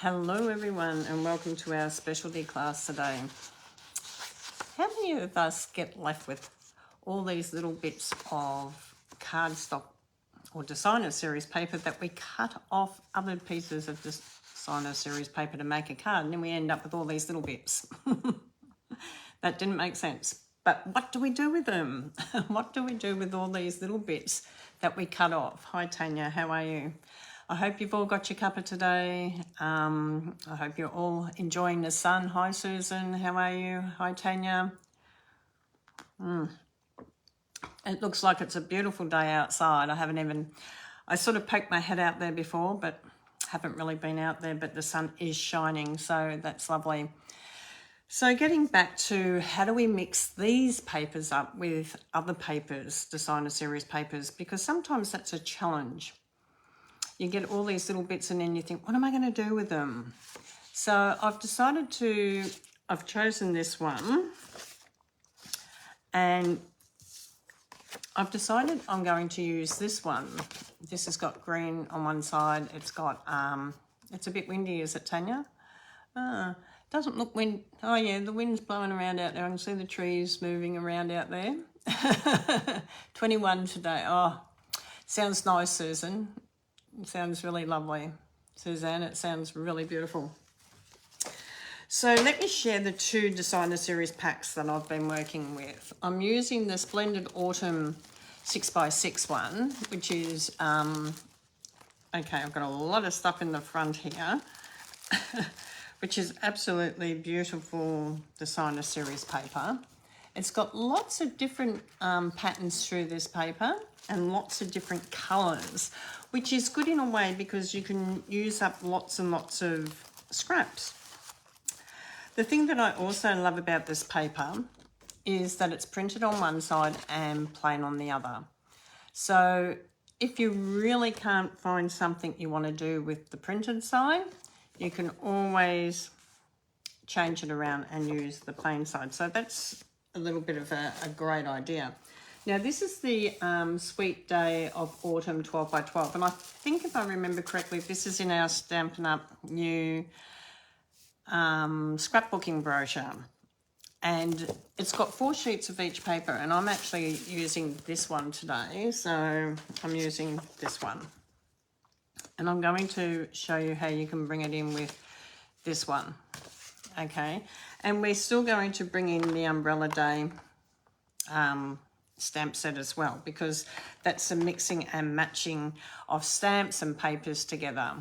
Hello everyone and welcome to our specialty class today. How many of us get left with all these little bits of cardstock or designer series paper that we cut off other pieces of designer series paper to make a card, and then we end up with all these little bits? That didn't make sense. But what do we do with them? What do we do with all these little bits that we cut off? Hi Tanya, how are you? I hope you've all got your cuppa today. I hope you're all enjoying the sun. Hi Susan, how are you? Hi Tanya. It looks like it's a beautiful day outside. I sort of poked my head out there before, but haven't really been out there, but the sun is shining, so that's lovely. So getting back to how do we mix these papers up with other papers, designer series papers, because sometimes that's a challenge. You get all these little bits and then you think, what am I going to do with them? So I've chosen this one, and I've decided I'm going to use this one. This has got green on one side. It's got, it's a bit windy, is it, Tanya? Doesn't look wind. Oh yeah, the wind's blowing around out there. I can see the trees moving around out there. 21 today. Oh, sounds nice, Susan. It sounds really lovely. Suzanne, it sounds really beautiful. So let me share the two designer series packs that I've been working with. I'm using the Splendid Autumn 6x6 one, which is, okay, I've got a lot of stuff in the front here, which is absolutely beautiful designer series paper. It's got lots of different patterns through this paper and lots of different colours, which is good in a way because you can use up lots and lots of scraps. The thing that I also love about this paper is that it's printed on one side and plain on the other. So if you really can't find something you want to do with the printed side, you can always change it around and use the plain side. So that's a little bit of a great idea. Now this is the Sweet Day of Autumn 12x12, and I think if I remember correctly, this is in our Stampin' Up new scrapbooking brochure, and it's got 4 sheets of each paper, and I'm actually using this one today, so I'm using this one, and I'm going to show you how you can bring it in with this one. Okay, and we're still going to bring in the Umbrella Day stamp set as well, because that's a mixing and matching of stamps and papers together.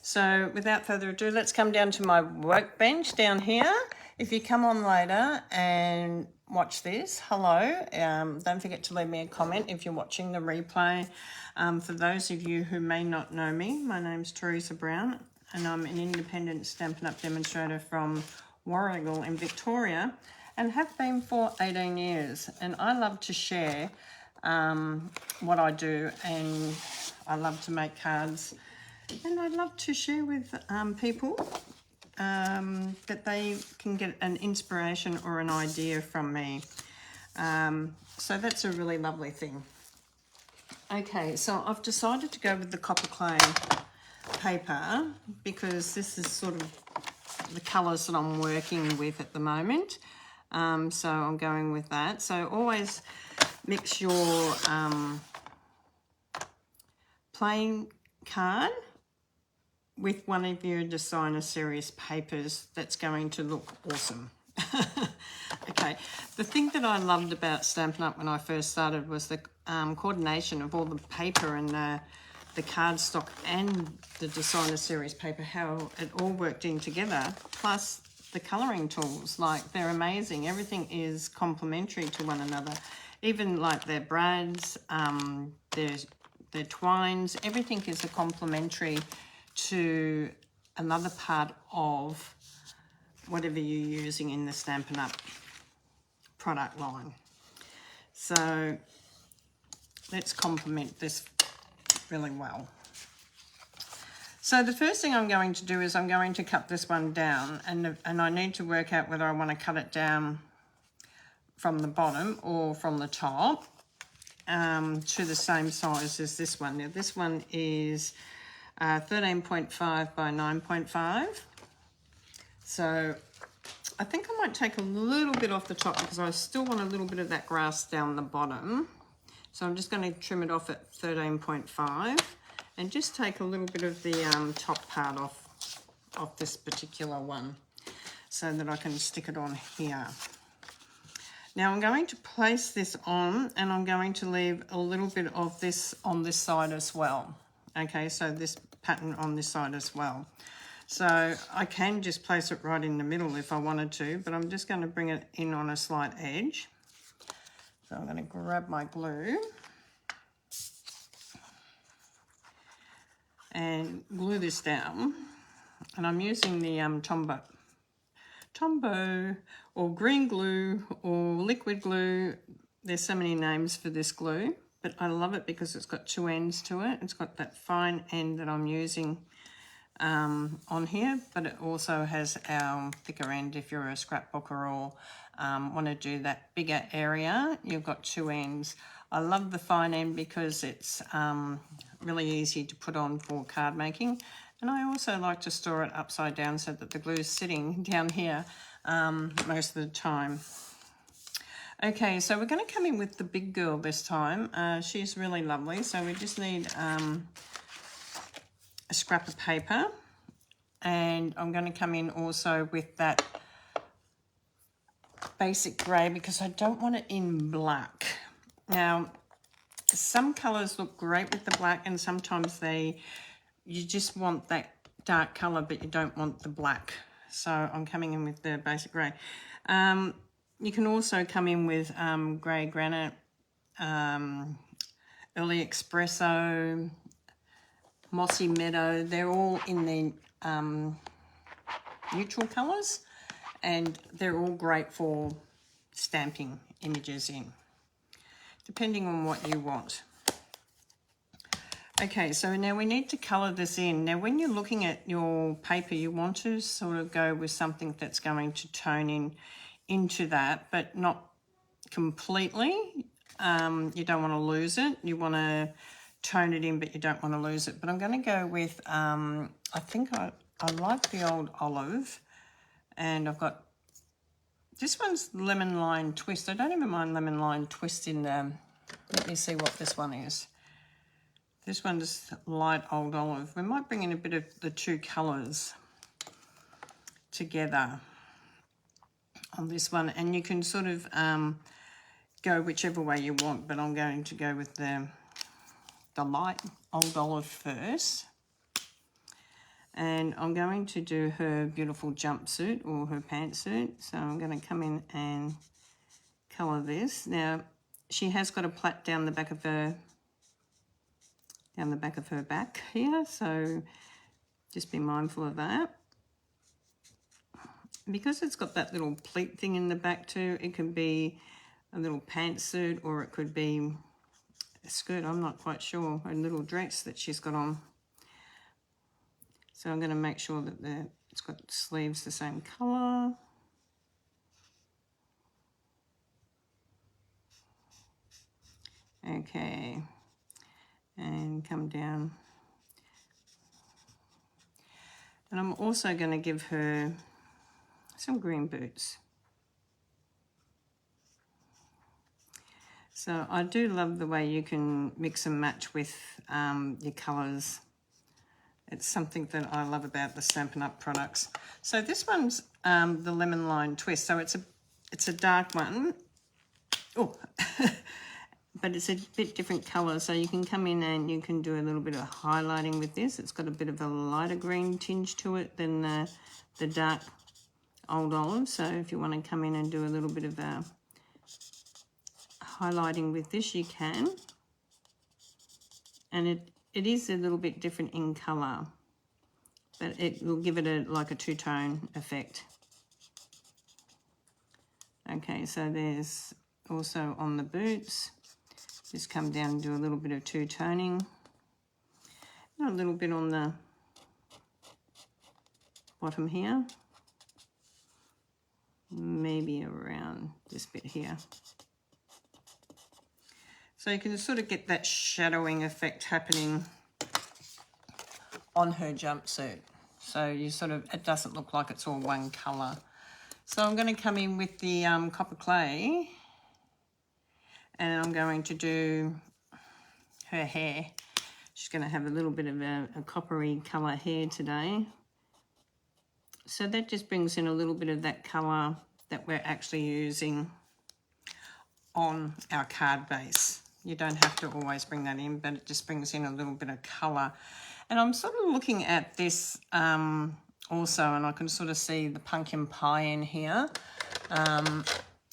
So without further ado, let's come down to my workbench down here. If you come on later and watch this, hello. Don't forget to leave me a comment if you're watching the replay. For those of you who may not know me, my name's Teresa Brown, and I'm an independent Stampin' Up demonstrator from Warragul in Victoria, and have been for 18 years. And I love to share what I do, and I love to make cards, and I love to share with people that they can get an inspiration or an idea from me. So that's a really lovely thing. Okay, so I've decided to go with the copper clay paper because this is sort of the colours that I'm working with at the moment. So I'm going with that. So always mix your plain card with one of your designer series papers that's going to look awesome. Okay, the thing that I loved about Stampin' Up when I first started was the coordination of all the paper and the cardstock and the designer series paper, how it all worked in together, plus the colouring tools. Like, they're amazing. Everything is complementary to one another, even like their brads, their twines, everything is a complementary to another part of whatever you're using in the Stampin' Up product line. So let's complement this really well. So the first thing I'm going to do is I'm going to cut this one down, and I need to work out whether I want to cut it down from the bottom or from the top to the same size as this one. Now this one is 13.5 by 9.5. So I think I might take a little bit off the top because I still want a little bit of that grass down the bottom. So I'm just going to trim it off at 13.5 and just take a little bit of the top part off this particular one so that I can stick it on here. Now I'm going to place this on and I'm going to leave a little bit of this on this side as well. Okay, so this pattern on this side as well. So I can just place it right in the middle if I wanted to, but I'm just going to bring it in on a slight edge. So I'm going to grab my glue and glue this down. And I'm using the Tombow or green glue or liquid glue. There's so many names for this glue, but I love it because it's got two ends to it. It's got that fine end that I'm using on here, but it also has our thicker end if you're a scrapbooker or want to do that bigger area. You've got two ends. I love the fine end because it's really easy to put on for card making, and I also like to store it upside down so that the glue is sitting down here most of the time. Okay, so we're going to come in with the big girl this time. She's really lovely, so we just need a scrap of paper, and I'm going to come in also with that basic grey because I don't want it in black. Now some colours look great with the black and sometimes you just want that dark colour but you don't want the black, so I'm coming in with the basic grey. You can also come in with grey granite, early espresso, mossy meadow. They're all in the neutral colours and they're all great for stamping images in, depending on what you want. Okay, so now we need to colour this in. Now when you're looking at your paper, you want to sort of go with something that's going to tone into that, but not completely. You don't want to lose it. You want to tone it in, but you don't want to lose it. But I'm going to go with, I think I like the old olive, and I've got, this one's lemon lime twist. I don't even mind lemon lime twist in there. Let me see what this one is. This one's light old olive. We might bring in a bit of the two colours together on this one, and you can sort of go whichever way you want, but I'm going to go with the light old olive first. And I'm going to do her beautiful jumpsuit or her pantsuit. So I'm going to come in and colour this. Now she has got a plait down the back of her back here, so just be mindful of that. Because it's got that little pleat thing in the back too, it could be a little pantsuit or it could be a skirt, I'm not quite sure, a little dress that she's got on. So I'm going to make sure that it's got sleeves the same colour. Okay, and come down. And I'm also going to give her some green boots. So I do love the way you can mix and match with your colours. It's something that I love about the Stampin' Up products. So this one's the lemon lime twist. So it's a dark one. Oh, but it's a bit different colour. So you can come in and you can do a little bit of highlighting with this. It's got a bit of a lighter green tinge to it than the dark old olive. So if you want to come in and do a little bit of highlighting with this, you can. And it is a little bit different in colour, but it will give it like a two-tone effect. Okay, so there's also on the boots, just come down and do a little bit of two-toning. And a little bit on the bottom here. Maybe around this bit here. So you can sort of get that shadowing effect happening on her jumpsuit. So you sort of, it doesn't look like it's all one colour. So I'm going to come in with the copper clay, and I'm going to do her hair. She's going to have a little bit of a coppery colour hair today. So that just brings in a little bit of that colour that we're actually using on our card base. You don't have to always bring that in, but it just brings in a little bit of colour. And I'm sort of looking at this also, and I can sort of see the pumpkin pie in here.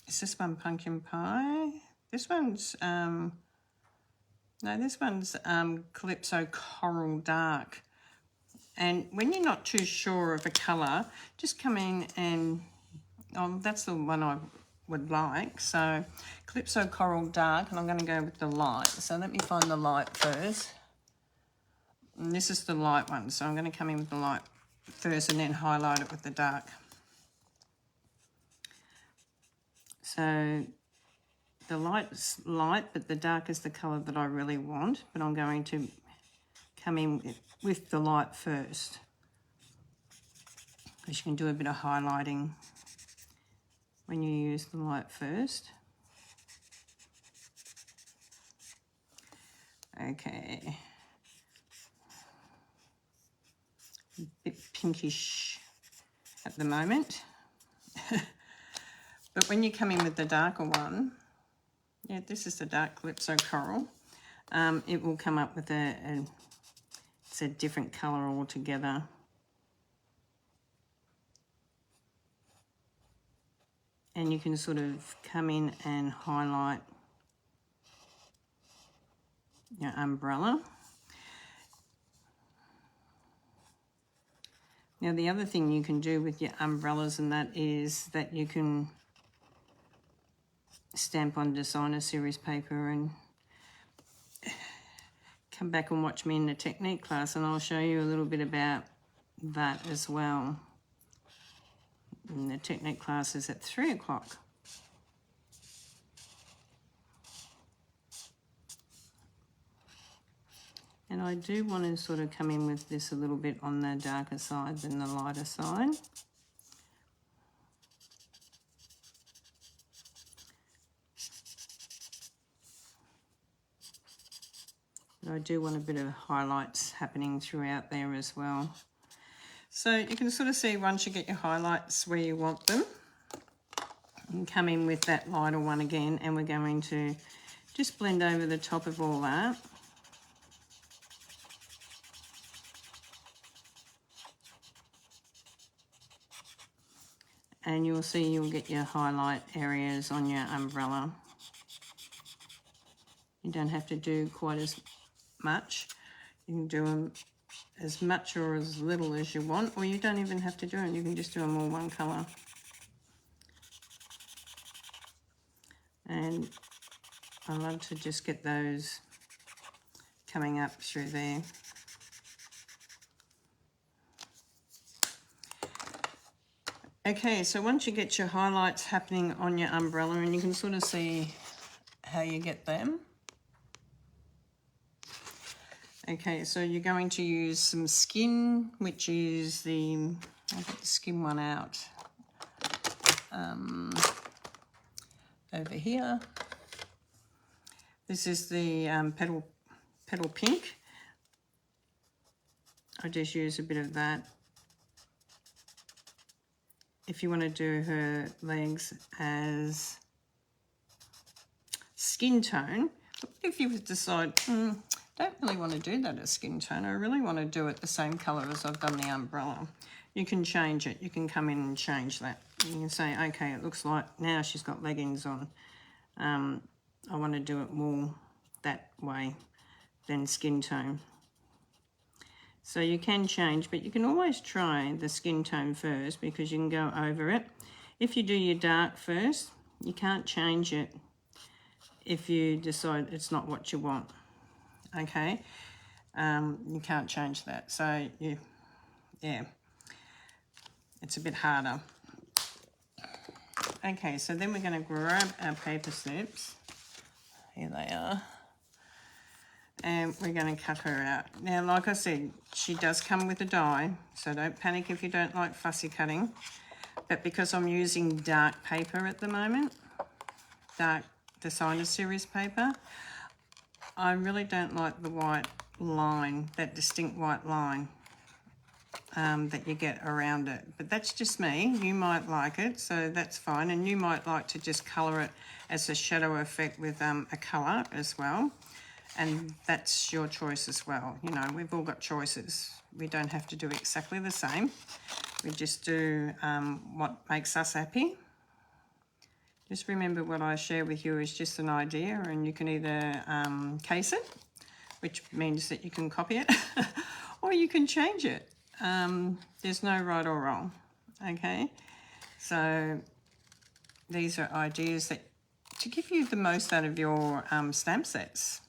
Is this one pumpkin pie? This one's, no, this one's Calypso Coral Dark. And when you're not too sure of a colour, just come in and, oh, that's the one I would like. So Calypso Coral Dark, and I'm going to go with the light. So let me find the light first. And this is the light one, so I'm going to come in with the light first and then highlight it with the dark. So the light's light, but the dark is the colour that I really want, but I'm going to come in with the light first, because you can do a bit of highlighting when you use the light first. Okay. A bit pinkish at the moment. But when you come in with the darker one, yeah, this is the dark Calypso Coral, it will come up with it's a different colour altogether. And you can sort of come in and highlight your umbrella. Now the other thing you can do with your umbrellas and that is that you can stamp on designer series paper and come back and watch me in the technique class, and I'll show you a little bit about that as well. And the technique class is at 3 o'clock. And I do want to sort of come in with this a little bit on the darker side than the lighter side. But I do want a bit of highlights happening throughout there as well. So you can sort of see once you get your highlights where you want them, and come in with that lighter one again, and we're going to just blend over the top of all that. And you'll see you'll get your highlight areas on your umbrella. You don't have to do quite as much. You can do them as much or as little as you want, or you don't even have to do it. You can just do them all one colour. And I love to just get those coming up through there. Okay, so once you get your highlights happening on your umbrella, and you can sort of see how you get them. Okay, so you're going to use some skin, which is I'll get the skin one out over here. This is the petal pink. I just use a bit of that. If you want to do her legs as skin tone, if you decide, don't really want to do that as skin tone, I really want to do it the same colour as I've done the umbrella, you can change it. You can come in and change that. You can say, okay, it looks like now she's got leggings on. I want to do it more that way than skin tone. So you can change, but you can always try the skin tone first, because you can go over it. If you do your dark first, you can't change it if you decide it's not what you want. Okay, you can't change that. So yeah, it's a bit harder. Okay, so then we're going to grab our paper snips. Here they are. And we're going to cut her out. Now, like I said, she does come with a die, so don't panic if you don't like fussy cutting. But because I'm using dark paper at the moment, dark designer series paper, I really don't like the white line, that distinct white line that you get around it. But that's just me. You might like it, so that's fine. And you might like to just colour it as a shadow effect with a colour as well. And that's your choice as well. You know, we've all got choices. We don't have to do exactly the same. We just do what makes us happy. Just remember what I share with you is just an idea, and you can either case it, which means that you can copy it, or you can change it. There's no right or wrong, okay? So these are ideas that to give you the most out of your stamp sets.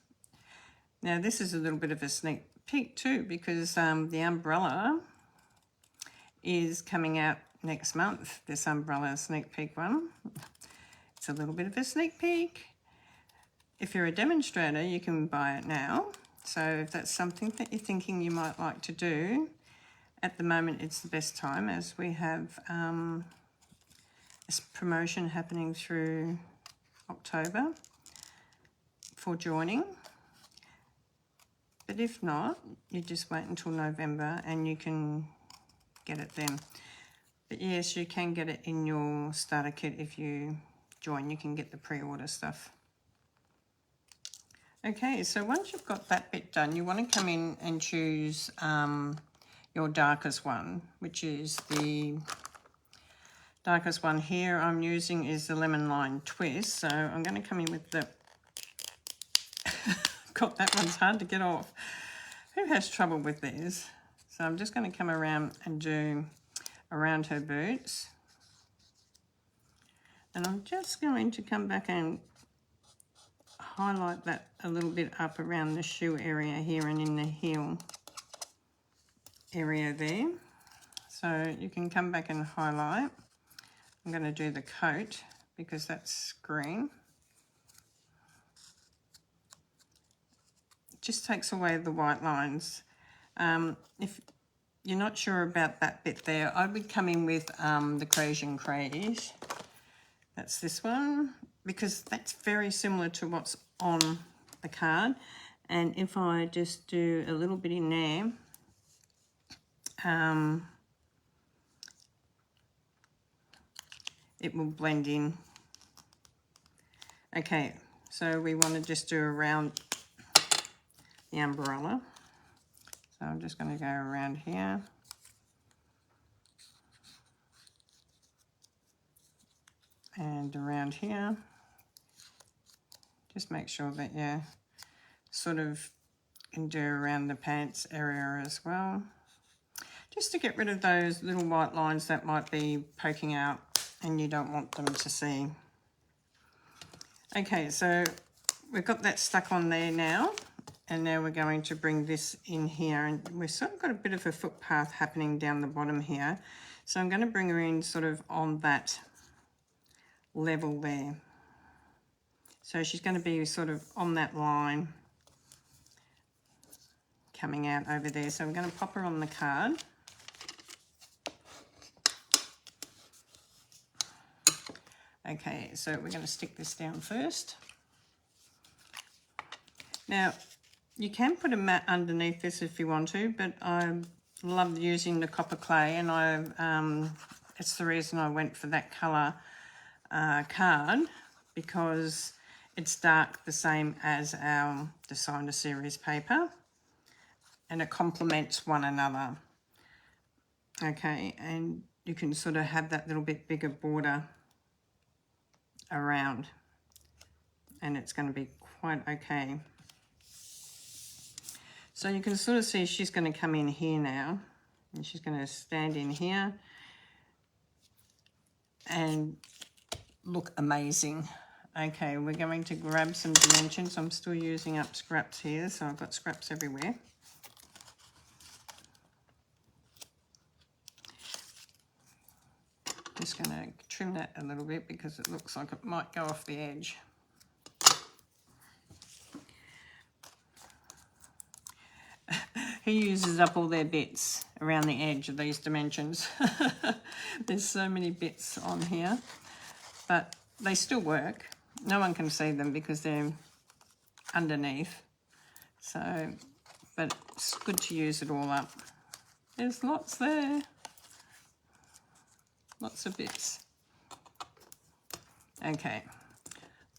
Now this is a little bit of a sneak peek too, because the umbrella is coming out next month, this umbrella sneak peek one. It's a little bit of a sneak peek. If you're a demonstrator, you can buy it now. So if that's something that you're thinking you might like to do, at the moment it's the best time, as we have this promotion happening through October for joining. But if not, you just wait until November and you can get it then. But yes, you can get it in your starter kit if you join. You can get the pre-order stuff. Okay, so once you've got that bit done, you want to come in and choose your darkest one, which is the darkest one here I'm using is the Lemon Lime Twist. So I'm going to come in with the... God, that one's hard to get off. Who has trouble with these? So I'm just going to come around and do around her boots. And I'm just going to come back and highlight that a little bit up around the shoe area here and in the heel area there. So you can come back and highlight. I'm going to do the coat because that's green. It just takes away the white lines. If you're not sure about that bit there, I would come in with the Crayon Craze. That's this one, because that's very similar to what's on the card. And if I just do a little bit in there, it will blend in. Okay, so we want to just do around the umbrella. So I'm just going to go around here. And around here. Just make sure that you sort of can do around the pants area as well. Just to get rid of those little white lines that might be poking out and you don't want them to see. Okay, so we've got that stuck on there now. And now we're going to bring this in here, and we've sort of got a bit of a footpath happening down the bottom here. So I'm going to bring her in sort of on that level there. So she's going to be sort of on that line coming out over there. So we're going to pop her on the card. Okay, so we're going to stick this down first. Now, you can put a mat underneath this if you want to, but I love using the copper clay, and it's the reason I went for that colour card, because it's dark the same as our designer series paper, and it complements one another. Okay, and you can sort of have that little bit bigger border around, and it's going to be quite okay. So you can sort of see she's going to come in here now, and she's going to stand in here and look amazing. Okay, we're going to grab some dimensions. I'm still using up scraps here, so I've got scraps everywhere. Just going to trim that a little bit because it looks like it might go off the edge. who uses up all their bits around the edge of these dimensions. There's so many bits on here, but they still work. No one can see them because they're underneath. So, but it's good to use it all up. There's lots there. Lots of bits. Okay.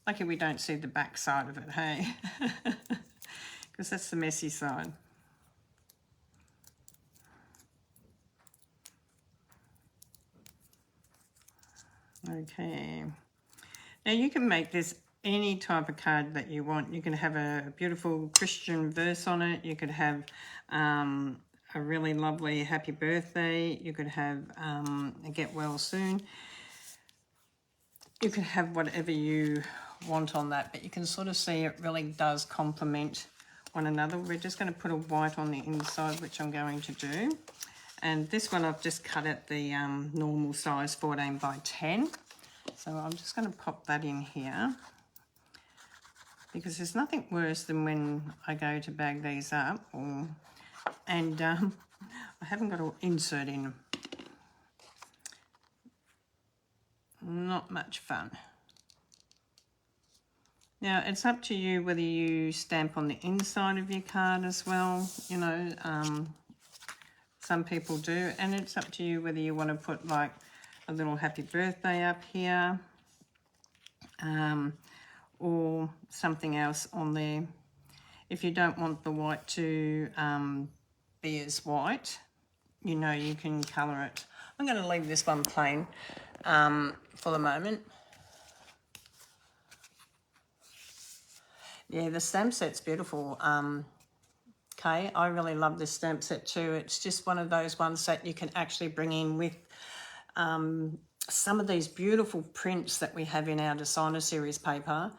Lucky we don't see the back side of it, hey? Because that's the messy side. Okay. Now you can make this any type of card that you want. You can have a beautiful Christian verse on it. You could have a really lovely happy birthday. You could have a get well soon. You can have whatever you want on that, but you can sort of see it really does complement one another. We're just going to put a white on the inside, which I'm going to do. And this one I've just cut at the normal size, 14 by 10. So I'm just going to pop that in here, because there's nothing worse than when I go to bag these up and I haven't got an insert in them. Not much fun. Now, it's up to you whether you stamp on the inside of your card as well. You know, some people do. And it's up to you whether you want to put like a little happy birthday up here or something else on there. If you don't want the white to be as white, you know, you can colour it. I'm going to leave this one plain for the moment. Yeah, the stamp set's beautiful. Okay, I really love this stamp set too. It's just one of those ones that you can actually bring in with some of these beautiful prints that we have in our designer series paper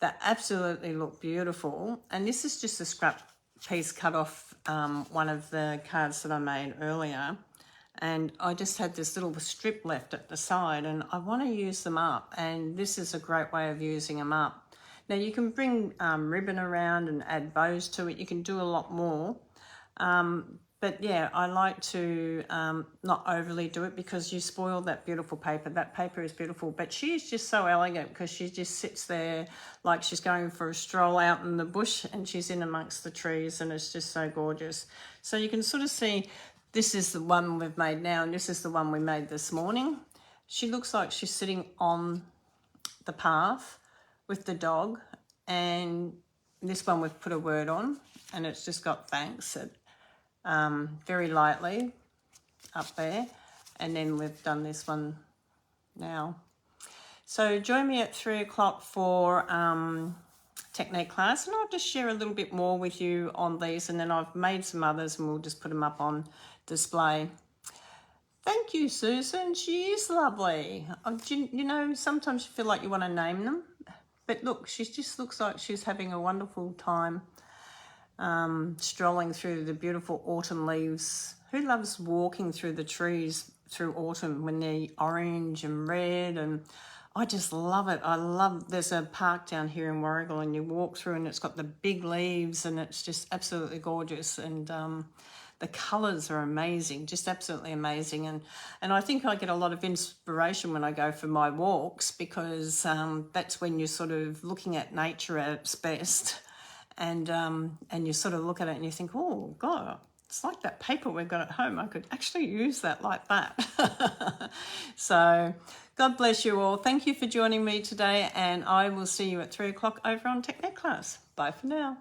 that absolutely look beautiful. And this is just a scrap piece cut off one of the cards that I made earlier. And I just had this little strip left at the side and I want to use them up. And this is a great way of using them up. Now you can bring ribbon around and add bows to it. You can do a lot more. But yeah, I like to not overly do it because you spoil that beautiful paper. That paper is beautiful, but she is just so elegant because she just sits there like she's going for a stroll out in the bush and she's in amongst the trees and it's just so gorgeous. So you can sort of see this is the one we've made now and this is the one we made this morning. She looks like she's sitting on the path with the dog, and this one we've put a word on and it's just got thanks very lightly up there, and then we've done this one now. So join me at 3 o'clock for technique class and I'll just share a little bit more with you on these, and then I've made some others and we'll just put them up on display. Thank you, Susan. She is lovely. You know, sometimes you feel like you want to name them. But look, she just looks like she's having a wonderful time strolling through the beautiful autumn leaves. Who loves walking through the trees through autumn when they're orange and red? And I just love it. There's a park down here in Warrigal and you walk through and it's got the big leaves and it's just absolutely gorgeous. And the colours are amazing, just absolutely amazing. And I think I get a lot of inspiration when I go for my walks because that's when you're sort of looking at nature at its best. And you sort of look at it and you think, oh, God, it's like that paper we've got at home. I could actually use that like that. So God bless you all. Thank you for joining me today. And I will see you at 3 o'clock over on Technique class. Bye for now.